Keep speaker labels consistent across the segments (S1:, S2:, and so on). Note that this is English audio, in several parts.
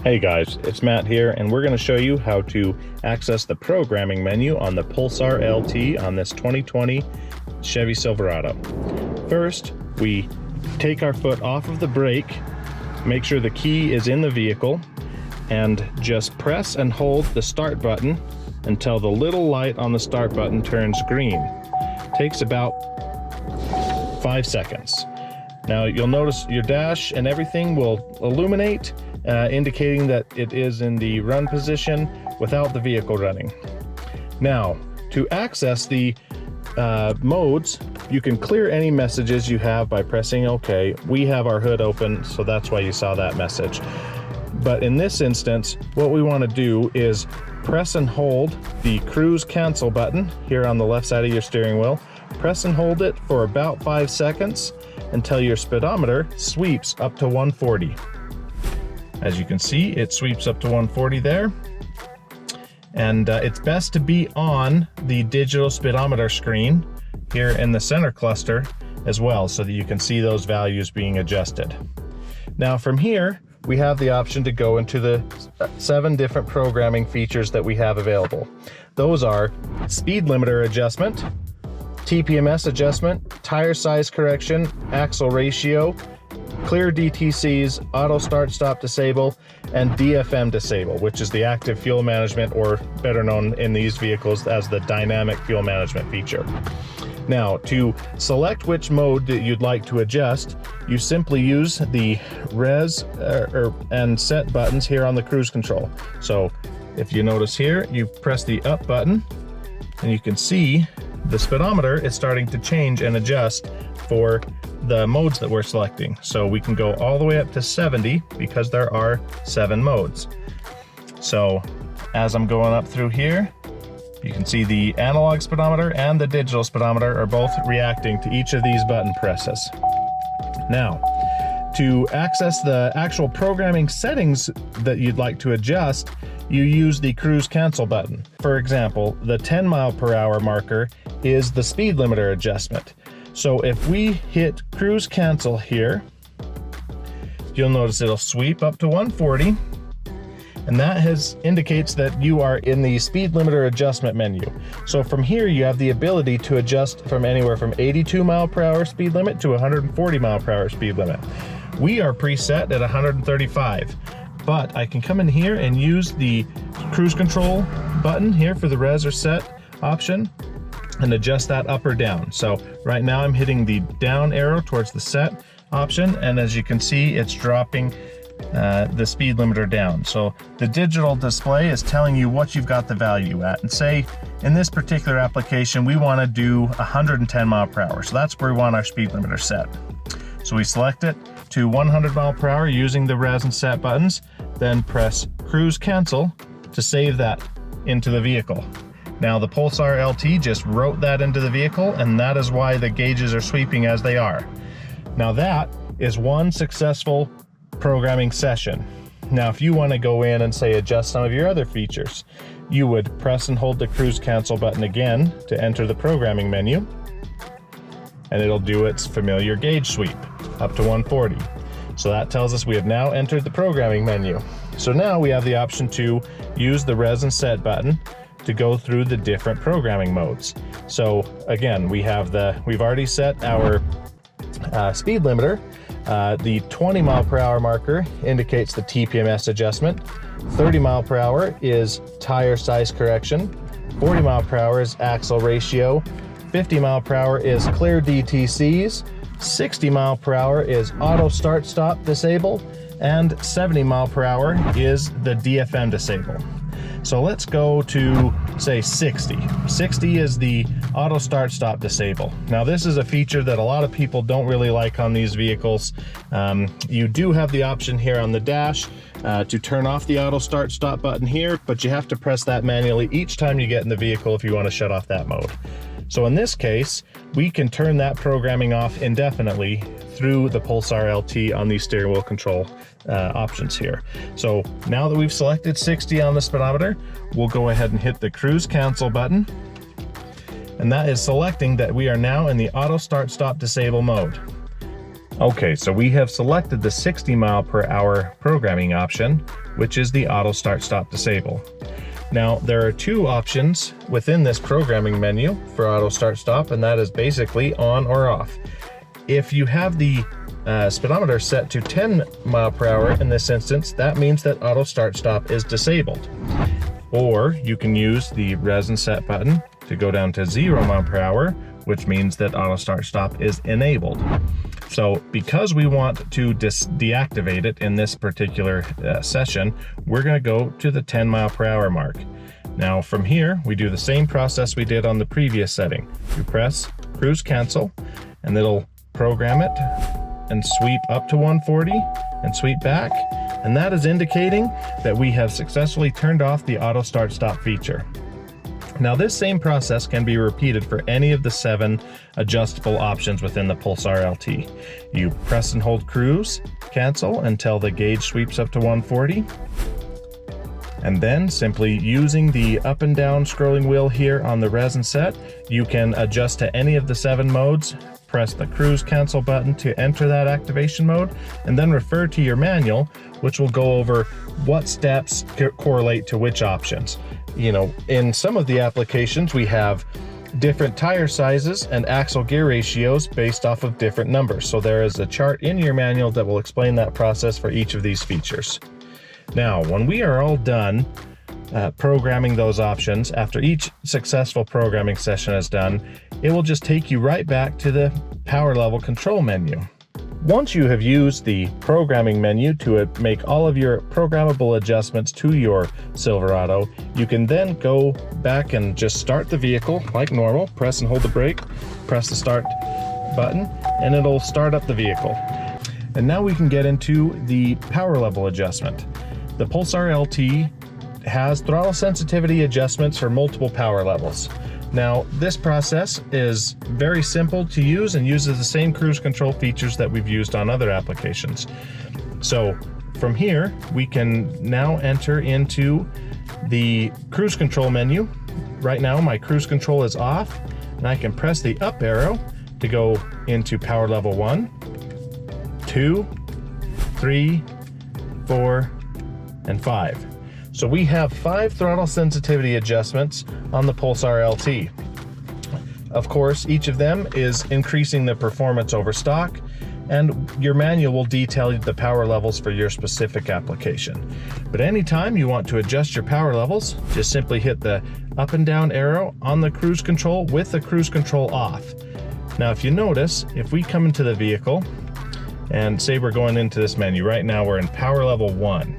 S1: Hey guys, it's Matt here, and we're going to show you how to access the programming menu on the Pulsar LT on this 2020 Chevy Silverado. First, we take our foot off of the brake, make sure the key is in the vehicle, and just press and hold the start button until the little light on the start button turns green. Takes about 5 seconds. Now you'll notice your dash and everything will illuminate, indicating that it is in the run position without the vehicle running. Now, to access the modes, you can clear any messages you have by pressing OK. We have our hood open, so that's why you saw that message. But in this instance, what we want to do is press and hold the cruise cancel button here on the left side of your steering wheel. Press and hold it for about 5 seconds until your speedometer sweeps up to 140. As you can see, it sweeps up to 140 there. And it's best to be on the digital speedometer screen here in the center cluster as well, so that you can see those values being adjusted. Now from here, we have the option to go into the 7 different programming features that we have available. Those are speed limiter adjustment, TPMS adjustment, tire size correction, axle ratio, clear DTCs, auto start stop disable, and DFM disable, which is the active fuel management, or better known in these vehicles as the dynamic fuel management feature. Now, to select which mode that you'd like to adjust, you simply use the res and set buttons here on the cruise control. So if you notice here, you press the up button and you can see the speedometer is starting to change and adjust for the modes that we're selecting. So we can go all the way up to 70 because there are 7 modes. So as I'm going up through here, you can see the analog speedometer and the digital speedometer are both reacting to each of these button presses. Now, to access the actual programming settings that you'd like to adjust, you use the cruise cancel button. For example, the 10 mile per hour marker is the speed limiter adjustment. So if we hit cruise cancel here, you'll notice it'll sweep up to 140, and that indicates that you are in the speed limiter adjustment menu. So from here, you have the ability to adjust from anywhere from 82 mile per hour speed limit to 140 mile per hour speed limit. We are preset at 135, but I can come in here and use the cruise control button here for the res or set option and adjust that up or down. So right now I'm hitting the down arrow towards the set option, and as you can see, it's dropping the speed limiter down. So the digital display is telling you what you've got the value at. And say in this particular application, we want to do 110 mile per hour. So that's where we want our speed limiter set. So we select it to 100 mile per hour using the res and set buttons, then press cruise cancel to save that into the vehicle. Now the Pulsar LT just wrote that into the vehicle, and that is why the gauges are sweeping as they are. Now that is one successful programming session. Now if you want to go in and say adjust some of your other features, you would press and hold the cruise cancel button again to enter the programming menu, and it'll do its familiar gauge sweep up to 140. So that tells us we have now entered the programming menu. So now we have the option to use the res and set button to go through the different programming modes. So again, we've already set our speed limiter. The 20 mile per hour marker indicates the TPMS adjustment. 30 mile per hour is tire size correction. 40 mile per hour is axle ratio. 50 mile per hour is clear DTCs. 60 mile per hour is auto start stop disable. And 70 mile per hour is the DFM disable. So let's go to, say, 60. 60 is the auto start stop disable. Now this is a feature that a lot of people don't really like on these vehicles. You do have the option here on the dash to turn off the auto start stop button here, but you have to press that manually each time you get in the vehicle if you want to shut off that mode. So in this case, we can turn that programming off indefinitely through the Pulsar LT on these steering wheel control options here. So now that we've selected 60 on the speedometer, we'll go ahead and hit the cruise cancel button, and that is selecting that we are now in the auto start stop disable mode. Okay, so we have selected the 60 mile per hour programming option, which is the auto start stop disable. Now, there are two options within this programming menu for auto start stop, and that is basically on or off. If you have the speedometer set to 10 mile per hour in this instance, that means that auto start stop is disabled. Or you can use the res and set button to go down to 0 mile per hour, which means that auto start stop is enabled. So because we want to deactivate it in this particular session, we're going to go to the 10 mile per hour mark. Now from here, we do the same process we did on the previous setting. We press cruise cancel, and it'll program it and sweep up to 140 and sweep back. And that is indicating that we have successfully turned off the auto start stop feature. Now this same process can be repeated for any of the 7 adjustable options within the Pulsar LT. You press and hold cruise, cancel until the gauge sweeps up to 140. And then simply using the up and down scrolling wheel here on the res and set, you can adjust to any of the 7 modes. Press the cruise cancel button to enter that activation mode, and then refer to your manual, which will go over what steps correlate to which options. You know, in some of the applications, we have different tire sizes and axle gear ratios based off of different numbers. So there is a chart in your manual that will explain that process for each of these features. Now, when we are all done programming those options, after each successful programming session is done, it will just take you right back to the power level control menu. Once you have used the programming menu to make all of your programmable adjustments to your Silverado, you can then go back and just start the vehicle like normal. Press and hold the brake, press the start button, and it'll start up the vehicle. And now we can get into the power level adjustment. The Pulsar LT has throttle sensitivity adjustments for multiple power levels. Now, this process is very simple to use and uses the same cruise control features that we've used on other applications. So from here, we can now enter into the cruise control menu. Right now, my cruise control is off, and I can press the up arrow to go into power level 1, 2, 3, 4, and 5. So we have 5 throttle sensitivity adjustments on the Pulsar LT. Of course, each of them is increasing the performance over stock, and your manual will detail the power levels for your specific application. But anytime you want to adjust your power levels, just simply hit the up and down arrow on the cruise control with the cruise control off. Now, if you notice, if we come into the vehicle and say we're going into this menu, right now we're in power level 1.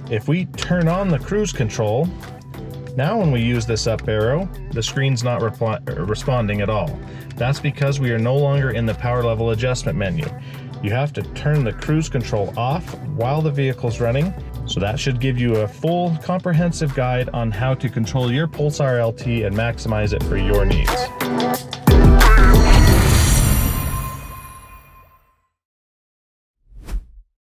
S1: If we turn on the cruise control, now when we use this up arrow, the screen's not responding at all. That's because we are no longer in the power level adjustment menu. You have to turn the cruise control off while the vehicle's running. So that should give you a full comprehensive guide on how to control your Pulsar LT and maximize it for your needs.